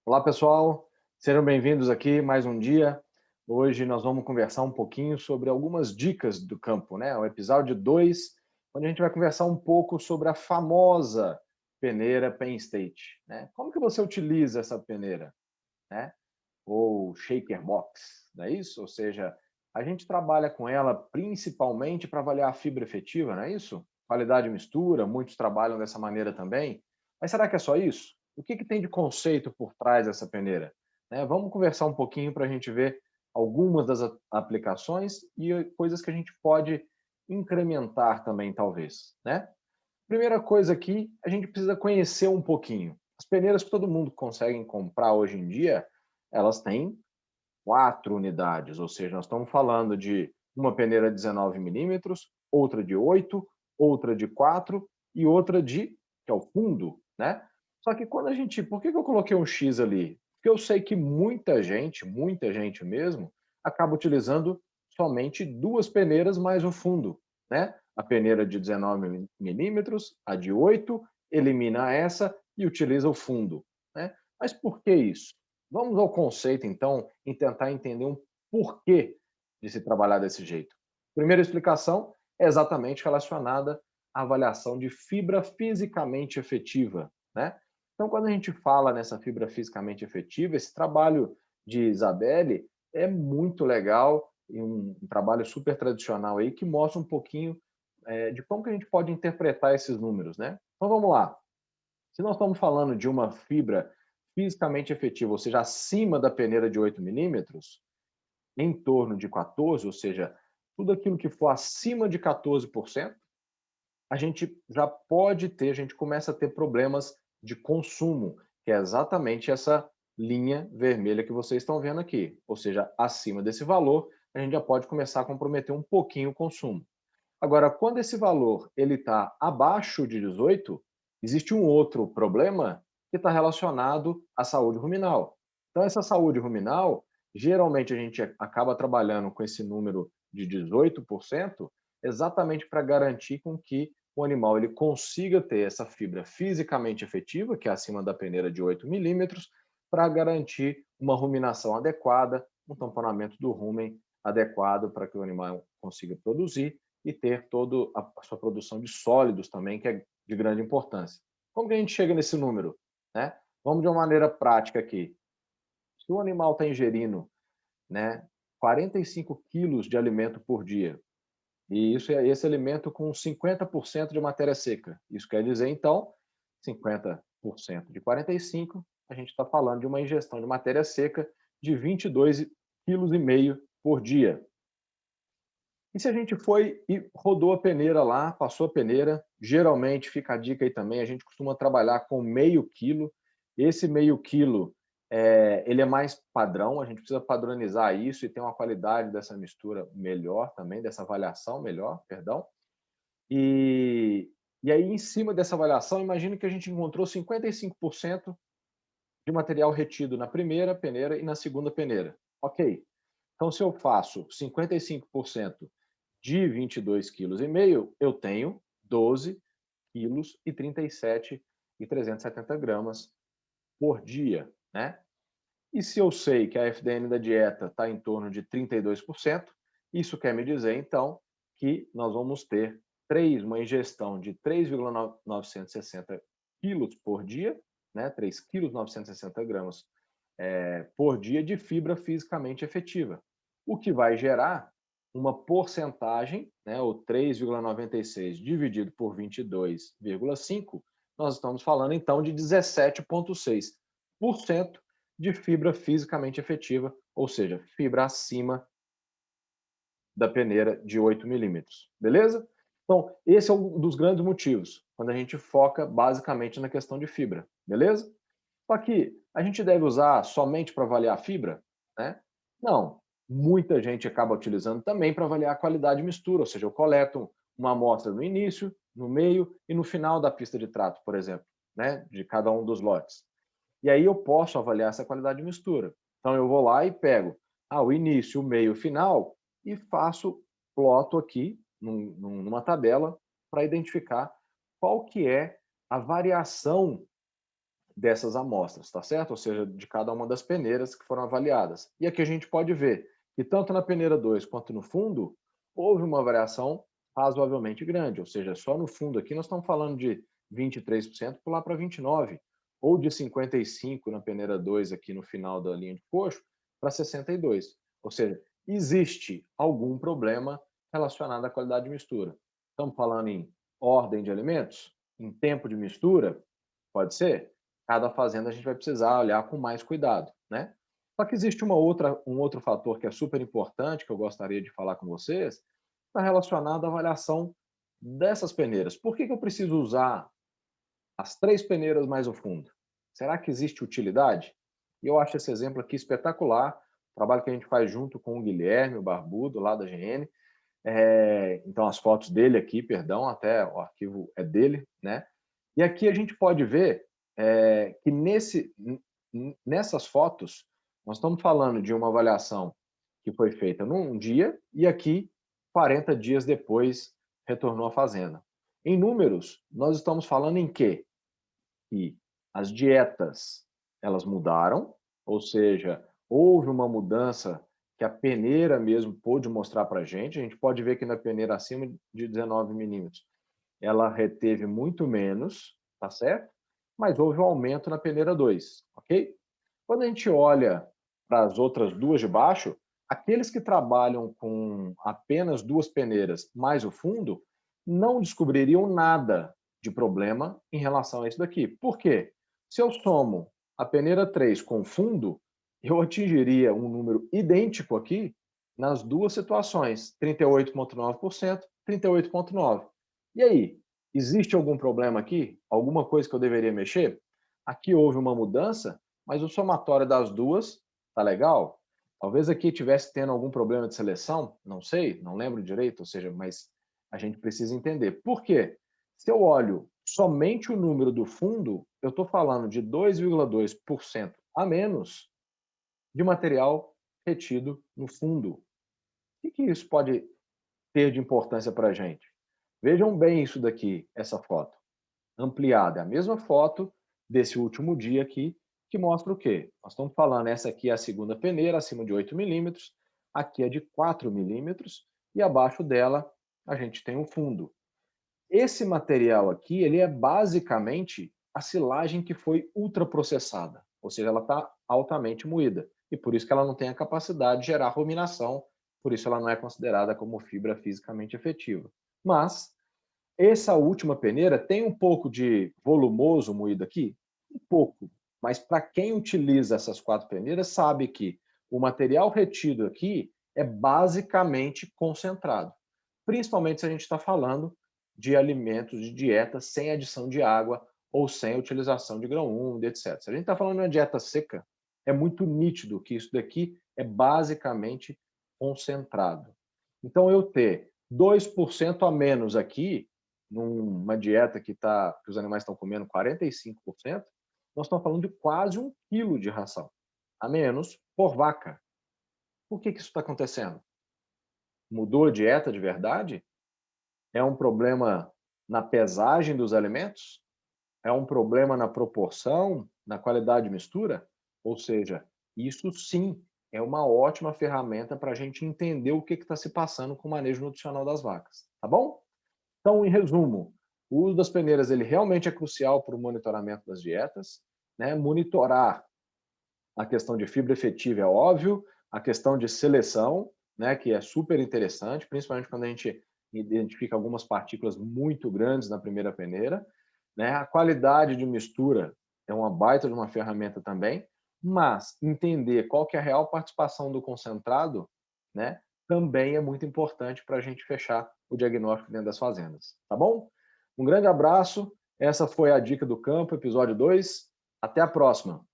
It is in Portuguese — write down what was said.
Olá, pessoal. Sejam bem-vindos aqui mais um dia. Hoje nós vamos conversar um pouquinho sobre algumas dicas do campo, né? O episódio 2, onde a gente vai conversar um pouco sobre a famosa peneira Penn State, né? Como que você utiliza essa peneira, né? Ou shaker box, não é isso? Ou seja, a gente trabalha com ela principalmente para avaliar a fibra efetiva, não é isso? Qualidade de mistura, muitos trabalham dessa maneira também. Mas será que é só isso? O que tem de conceito por trás dessa peneira? Né? Vamos conversar um pouquinho para a gente ver algumas das aplicações e coisas que a gente pode incrementar também, talvez, né? Primeira coisa aqui, a gente precisa conhecer um pouquinho. As peneiras que todo mundo consegue comprar hoje em dia, elas têm 4 unidades, ou seja, nós estamos falando de uma peneira de 19 milímetros, outra de 8, outra de 4 e outra de, que é o fundo, né? Só que quando a gente, por que eu coloquei um X ali? Porque eu sei que muita gente mesmo, acaba utilizando somente duas peneiras mais o fundo, né? A peneira de 19 milímetros, a de 8, elimina essa e utiliza o fundo, né? Mas por que isso? Vamos ao conceito, então, e tentar entender um porquê de se trabalhar desse jeito. Primeira explicação é exatamente relacionada à avaliação de fibra fisicamente efetiva, né? Então, quando a gente fala nessa fibra fisicamente efetiva, esse trabalho de Isabelle é muito legal e um trabalho super tradicional aí que mostra um pouquinho de como que a gente pode interpretar esses números, né? Então, vamos lá. Se nós estamos falando de uma fibra fisicamente efetiva, ou seja, acima da peneira de 8 milímetros, em torno de 14, ou seja, tudo aquilo que for acima de 14%, a gente já pode ter, a gente começa a ter problemas de consumo, que é exatamente essa linha vermelha que vocês estão vendo aqui. Ou seja, acima desse valor, a gente já pode começar a comprometer um pouquinho o consumo. Agora, quando esse valor ele está abaixo de 18, existe um outro problema que está relacionado à saúde ruminal. Então, essa saúde ruminal, geralmente a gente acaba trabalhando com esse número de 18%, exatamente para garantir com que o animal ele consiga ter essa fibra fisicamente efetiva, que é acima da peneira de 8 milímetros, para garantir uma ruminação adequada, um tamponamento do rumen adequado para que o animal consiga produzir e ter toda a sua produção de sólidos também, que é de grande importância. Como que a gente chega nesse número? Né? Vamos de uma maneira prática aqui. Se o animal está ingerindo, né, 45 quilos de alimento por dia, e isso é esse alimento com 50% de matéria seca. Isso quer dizer, então, 50% de 45, a gente está falando de uma ingestão de matéria seca de 22,5 kg por dia. E se a gente foi e rodou a peneira lá, passou a peneira, geralmente fica a dica aí também, a gente costuma trabalhar com meio quilo. Esse meio quilo, ele é mais padrão, a gente precisa padronizar isso e ter uma qualidade dessa mistura melhor também, dessa avaliação melhor, perdão. E, e aí, em cima dessa avaliação, imagine que a gente encontrou 55% de material retido na primeira peneira e na segunda peneira. Ok. Então, se eu faço 55% de 22,5 kg, eu tenho 12 quilos e 37,370 gramas por dia, né? E se eu sei que a FDN da dieta está em torno de 32%, isso quer me dizer, então, que nós vamos ter uma ingestão de 3,960 quilos por dia, né? 3,960 gramas por dia de fibra fisicamente efetiva, o que vai gerar uma porcentagem, né, o 3,96 dividido por 22,5, nós estamos falando então de 17,6% de fibra fisicamente efetiva, ou seja, fibra acima da peneira de 8 milímetros. Beleza? Então, esse é um dos grandes motivos, quando a gente foca basicamente na questão de fibra. Beleza? Só que a gente deve usar somente para avaliar a fibra? Né? Não. Muita gente acaba utilizando também para avaliar a qualidade de mistura, ou seja, eu coleto uma amostra no início, no meio e no final da pista de trato, por exemplo, né? De cada um dos lotes. E aí eu posso avaliar essa qualidade de mistura. Então eu vou lá e pego o início, o meio, o final e faço, ploto aqui numa tabela para identificar qual que é a variação dessas amostras, tá certo? Ou seja, de cada uma das peneiras que foram avaliadas. E aqui a gente pode ver que tanto na peneira 2 quanto no fundo, houve uma variação razoavelmente grande, ou seja, só no fundo aqui nós estamos falando de 23% pular para 29%, ou de 55% na peneira 2 aqui no final da linha de coxo para 62%. Ou seja, existe algum problema relacionado à qualidade de mistura. Estamos falando em ordem de alimentos, em tempo de mistura, pode ser? Cada fazenda a gente vai precisar olhar com mais cuidado, né? Só que existe um outro fator que é super importante, que eu gostaria de falar com vocês, está relacionado à avaliação dessas peneiras. Por que eu preciso usar as 3 peneiras mais o fundo? Será que existe utilidade? E eu acho esse exemplo aqui espetacular, trabalho que a gente faz junto com o Guilherme, o Barbudo, lá da GN. Então, as fotos dele aqui, perdão, até o arquivo é dele, né? E aqui a gente pode ver que nessas fotos, nós estamos falando de uma avaliação que foi feita num dia e aqui, 40 dias depois, retornou à fazenda. Em números, nós estamos falando em quê? Que as dietas, elas mudaram, ou seja, houve uma mudança que a peneira mesmo pôde mostrar para a gente pode ver que na peneira acima de 19 milímetros, ela reteve muito menos, tá certo? Mas houve um aumento na peneira 2, ok? Quando a gente olha para as outras duas de baixo, aqueles que trabalham com apenas 2 peneiras mais o fundo, não descobririam nada de problema em relação a isso daqui. Por quê? Se eu somo a peneira 3 com o fundo, eu atingiria um número idêntico aqui nas duas situações, 38,9%, 38,9%. E aí, existe algum problema aqui? Alguma coisa que eu deveria mexer? Aqui houve uma mudança, mas o somatório das duas tá legal? Talvez aqui tivesse tendo algum problema de seleção, não sei, não lembro direito, ou seja, mas a gente precisa entender. Por quê? Se eu olho somente o número do fundo, eu estou falando de 2,2% a menos de material retido no fundo. O que isso pode ter de importância para a gente? Vejam bem isso daqui, essa foto. Ampliada, é a mesma foto desse último dia aqui, que mostra o quê? Nós estamos falando, essa aqui é a segunda peneira, acima de 8 milímetros, aqui é de 4 milímetros, e abaixo dela a gente tem um fundo. Esse material aqui, ele é basicamente a silagem que foi ultraprocessada, ou seja, ela está altamente moída, e por isso que ela não tem a capacidade de gerar ruminação, por isso ela não é considerada como fibra fisicamente efetiva. Mas essa última peneira tem um pouco de volumoso moído aqui? Um pouco. Mas para quem utiliza essas 4 peneiras sabe que o material retido aqui é basicamente concentrado. Principalmente se a gente está falando de alimentos, de dieta sem adição de água ou sem utilização de grão úmido, etc. Se a gente está falando de uma dieta seca, é muito nítido que isso daqui é basicamente concentrado. Então, eu ter 2% a menos aqui numa dieta que os animais estão comendo 45%, nós estamos falando de quase 1 quilo de ração a menos por vaca. Por que isso está acontecendo? Mudou a dieta de verdade? É um problema na pesagem dos alimentos? É um problema na proporção, na qualidade de mistura? Ou seja, isso sim é uma ótima ferramenta para a gente entender o que está se passando com o manejo nutricional das vacas. Tá bom? Então, em resumo, o uso das peneiras ele realmente é crucial para o monitoramento das dietas, né? Monitorar a questão de fibra efetiva é óbvio, a questão de seleção, né, que é super interessante, principalmente quando a gente identifica algumas partículas muito grandes na primeira peneira, né? A qualidade de mistura é uma baita de uma ferramenta também, mas entender qual que é a real participação do concentrado, né, também é muito importante para a gente fechar o diagnóstico dentro das fazendas, tá bom? Um grande abraço, essa foi a Dica do Campo, episódio 2, até a próxima!